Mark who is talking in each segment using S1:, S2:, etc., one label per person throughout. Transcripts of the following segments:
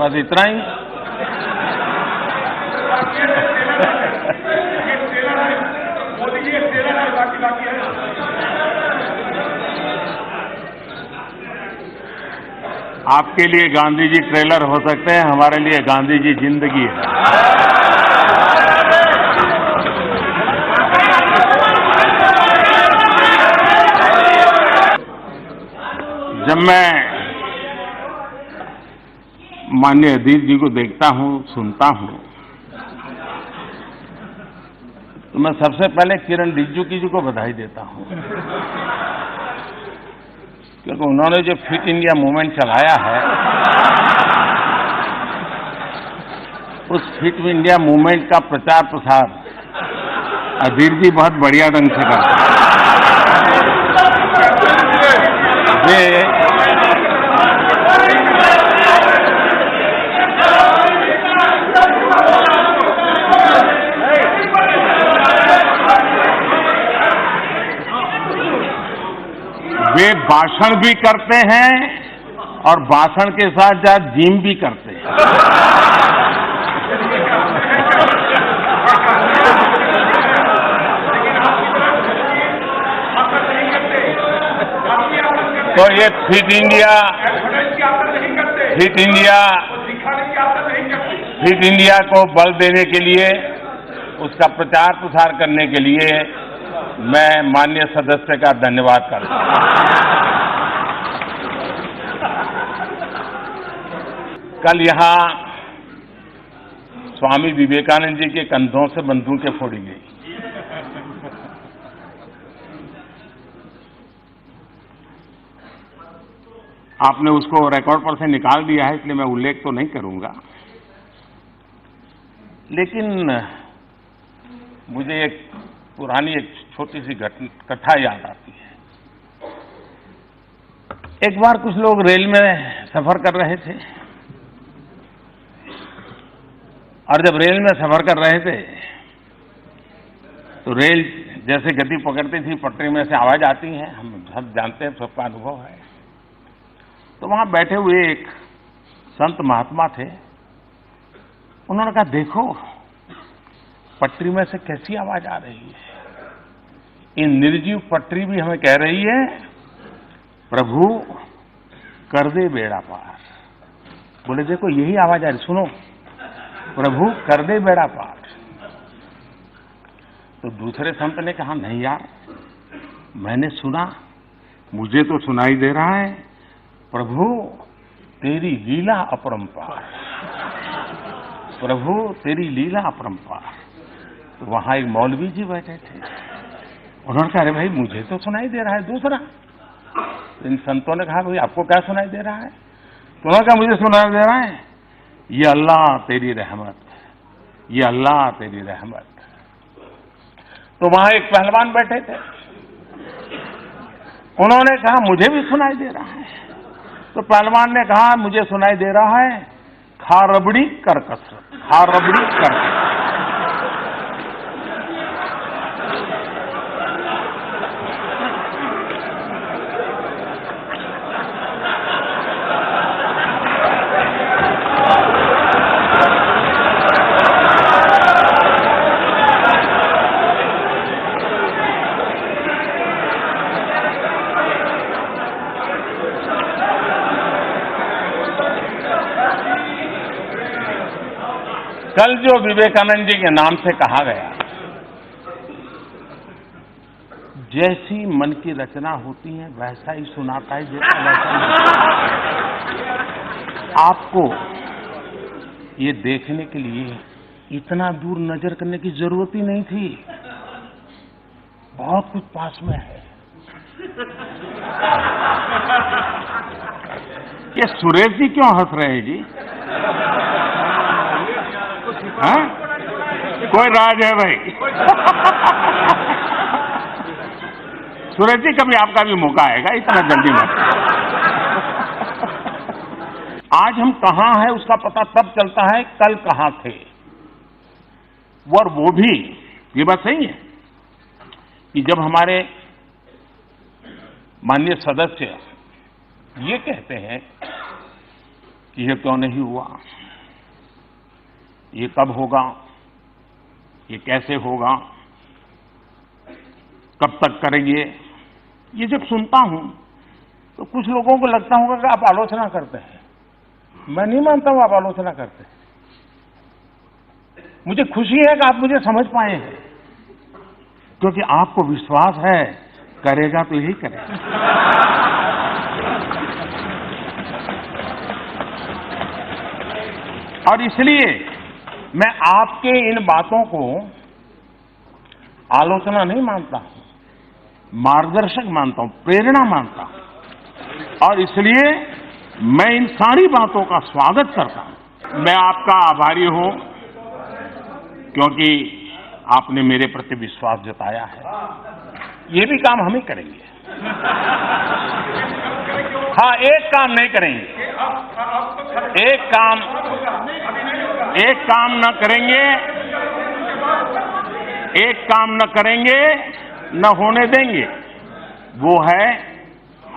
S1: बस इतना ही। आपके लिए गांधी जी ट्रेलर हो सकते हैं, हमारे लिए गांधी जी जिंदगी है। जब मैं माननीय अजीत जी को देखता हूं, सुनता हूं, तो मैं सबसे पहले किरण रिजिजू जी को बधाई देता हूं, क्योंकि उन्होंने जो फिट इंडिया मूवमेंट चलाया है, उस फिट इंडिया मूवमेंट का प्रचार प्रसार अजीत जी बहुत बढ़िया ढंग से करते हैं। वे भाषण भी करते हैं और भाषण के साथ साथ जिम भी करते हैं। तो ये फिट इंडिया को बल देने के लिए, उसका प्रचार प्रसार करने के लिए मैं माननीय सदस्य का धन्यवाद करता हूं। कल यहां स्वामी विवेकानंद जी के कंधों से बंदूकें फोड़ी गई। आपने उसको रिकॉर्ड पर से निकाल दिया है, इसलिए मैं उल्लेख तो नहीं करूंगा, लेकिन मुझे एक पुरानी एक छोटी सी कथा याद आती है। एक बार कुछ लोग रेल में सफर कर रहे थे, और जब रेल में सफर कर रहे थे तो रेल जैसे गति पकड़ती थी, पटरी में से आवाज आती है, हम सब जानते हैं, सबका अनुभव है। तो वहां बैठे हुए एक संत महात्मा थे, उन्होंने कहा, देखो पटरी में से कैसी आवाज आ रही है, ये निर्जीव पटरी भी हमें कह रही है, प्रभु कर दे बेड़ा पार। बोले देखो यही आवाज आ रही, सुनो, प्रभु कर दे बेड़ा पार। तो दूसरे संत ने कहा, नहीं यार, मैंने सुना, मुझे तो सुनाई दे रहा है, प्रभु तेरी लीला अपरंपार, प्रभु तेरी लीला अपरंपार। तो वहां एक मौलवी जी बैठे थे, उन्होंने कहा, अरे भाई मुझे तो सुनाई दे रहा है दूसरा। इन संतों ने कहा, भाई आपको क्या सुनाई दे रहा है? तो उन्होंने कहा, मुझे सुनाई दे रहा है, ये अल्लाह तेरी रहमत, ये अल्लाह तेरी रहमत। तो वहां एक पहलवान बैठे थे, उन्होंने कहा, मुझे भी सुनाई दे रहा है। तो पहलवान ने कहा, मुझे सुनाई दे रहा है, खा रबड़ी कर कसरत, खा रबड़ी कर कसरत। कल जो विवेकानंद जी के नाम से कहा गया, जैसी मन की रचना होती है वैसा ही सुनाता है, जैसा वैसा। आपको ये देखने के लिए इतना दूर नजर करने की जरूरत ही नहीं थी, बहुत कुछ पास में है। ये सुरेश जी क्यों हंस रहे हैं जी? हाँ? कोई राज है भाई? सुरेश जी, कभी आपका भी मौका आएगा, इतना जल्दी मत। आज हम कहां हैं उसका पता तब चलता है कल कहां थे। और वो भी, ये बात सही है कि जब हमारे माननीय सदस्य ये कहते हैं कि ये क्यों नहीं हुआ, ये कब होगा, ये कैसे होगा, कब तक करेंगे। ये जब सुनता हूं तो कुछ लोगों को लगता होगा कि आप आलोचना करते हैं। मैं नहीं मानता हूं आप आलोचना करते हैं। मुझे खुशी है कि आप मुझे समझ पाए हैं, क्योंकि आपको विश्वास है करेगा तो यही करेगा। और इसलिए मैं आपके इन बातों को आलोचना नहीं मानता हूं, मार्गदर्शक मानता हूं, प्रेरणा मानता हूं। और इसलिए मैं इन सारी बातों का स्वागत करता हूं। मैं आपका आभारी हूं क्योंकि आपने मेरे प्रति विश्वास जताया है। ये भी काम हम ही करेंगे। हाँ, एक काम नहीं करेंगे, एक काम न करेंगे, एक काम न करेंगे, न होने देंगे, वो है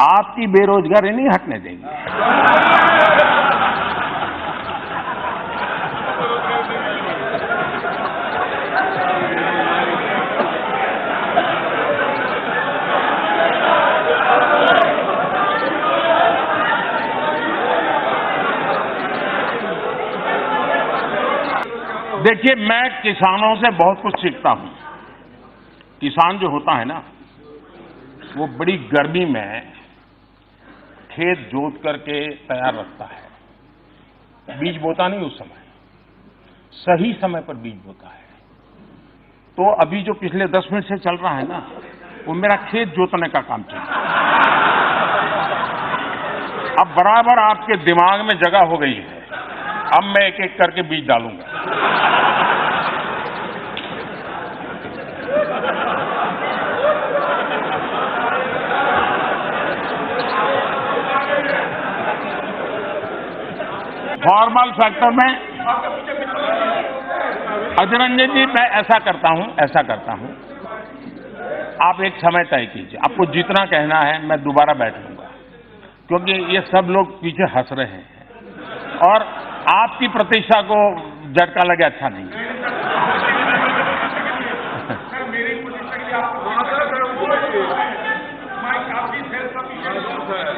S1: आपकी बेरोजगारी नहीं हटने देंगे। देखिए, मैं किसानों से बहुत कुछ सीखता हूं। किसान जो होता है ना, वो बड़ी गर्मी में खेत जोत करके तैयार रखता है। बीज बोता नहीं उस समय, सही समय पर बीज बोता है। तो अभी जो पिछले 10 मिनट से चल रहा है ना, वो मेरा खेत जोतने का काम चल रहा है। अब बराबर आपके दिमाग में जगह हो गई है। अब मैं एक एक करके बीज डालूंगा। फॉर्मल सेक्टर में अजरंजन जी, मैं ऐसा करता हूं, आप एक समय तय कीजिए। आपको जितना कहना है मैं दोबारा बैठ लूंगा, क्योंकि ये सब लोग पीछे हंस रहे हैं और आपकी प्रतिष्ठा को झटका लगे अच्छा नहीं।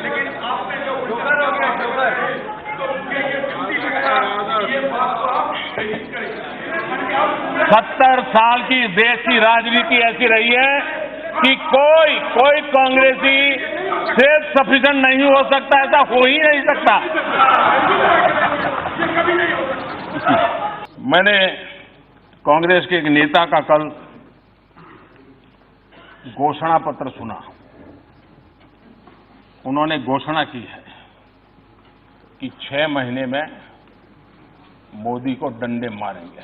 S1: लेकिन आपने जो 70 साल की देश की राजनीति ऐसी रही है कि कोई कांग्रेसी सेल्फ सफिशिएंट नहीं हो सकता, ऐसा हो ही नहीं सकता। मैंने कांग्रेस के एक नेता का कल घोषणा पत्र सुना। उन्होंने घोषणा की है कि 6 महीने में मोदी को डंडे मारेंगे।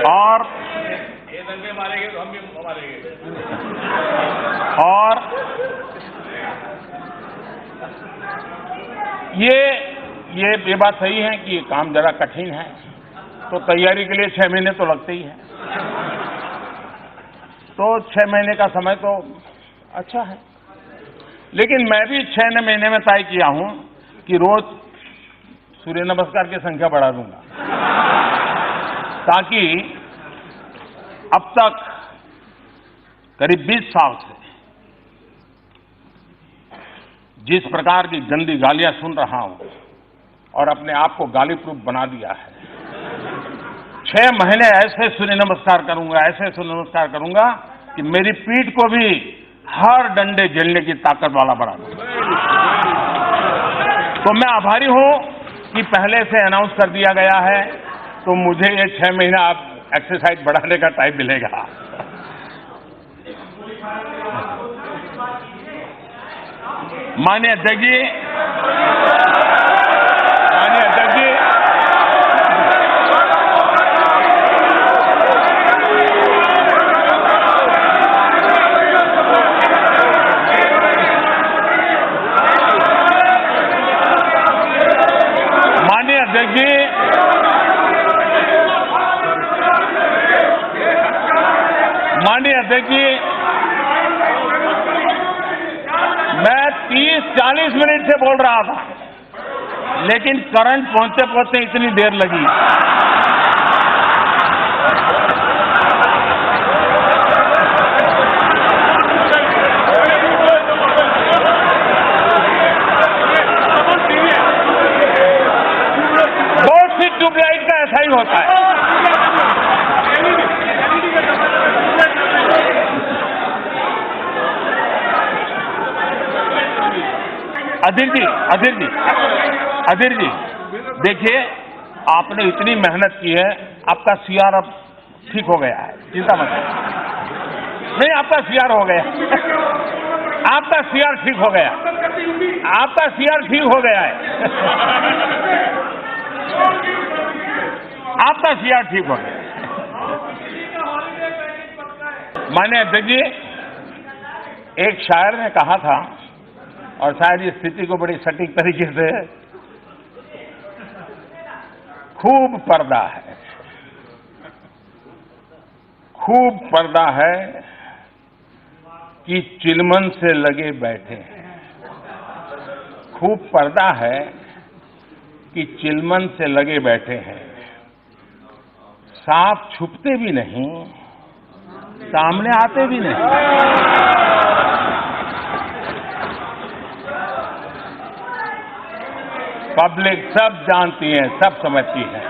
S1: और ये डंडे मारेंगे तो हम भी मारेंगे। और ये बात सही है कि ये काम जरा कठिन है, तो तैयारी के लिए 6 महीने तो लगते ही हैं। तो 6 महीने का समय तो अच्छा है, लेकिन मैं भी 6 महीने में तय किया हूं कि रोज सूर्य नमस्कार की संख्या बढ़ा दूंगा, ताकि अब तक करीब 20 साल से जिस प्रकार की गंदी गालियां सुन रहा हूं और अपने आप को गाली प्रूफ बना दिया है, 6 महीने ऐसे सूर्य नमस्कार करूंगा कि मेरी पीठ को भी हर डंडे झेलने की ताकत वाला बना दूंगा। तो मैं आभारी हूं कि पहले से अनाउंस कर दिया गया है, तो मुझे ये 6 महीना आप एक्सरसाइज बढ़ाने का टाइम मिलेगा। माननीय अध्यक्ष जी, अध्यक्ष जी, मैं 30-40 मिनट से बोल रहा था, लेकिन करंट पहुंचते पहुंचते इतनी देर लगी। बहुत सी ट्यूबलाइट का ऐसा ही होता है। अधीर जी, देखिए, आपने इतनी मेहनत की है, आपका सीआर अब ठीक हो गया है, चिंता मत करिए। नहीं, आपका सीआर हो गया, आपका सीआर ठीक हो गया, आपका सीआर ठीक हो गया है, आपका सीआर ठीक हो गया। माननीय अध्यक्ष जी, एक शायर ने कहा था, और शायद इस स्थिति को बड़ी सटीक तरीके से, खूब पर्दा है, खूब पर्दा है कि चिलमन से लगे बैठे हैं। खूब पर्दा है कि चिलमन से लगे बैठे हैं, साफ छुपते भी नहीं, सामने आते भी नहीं। पब्लिक सब जानती है, सब समझती है।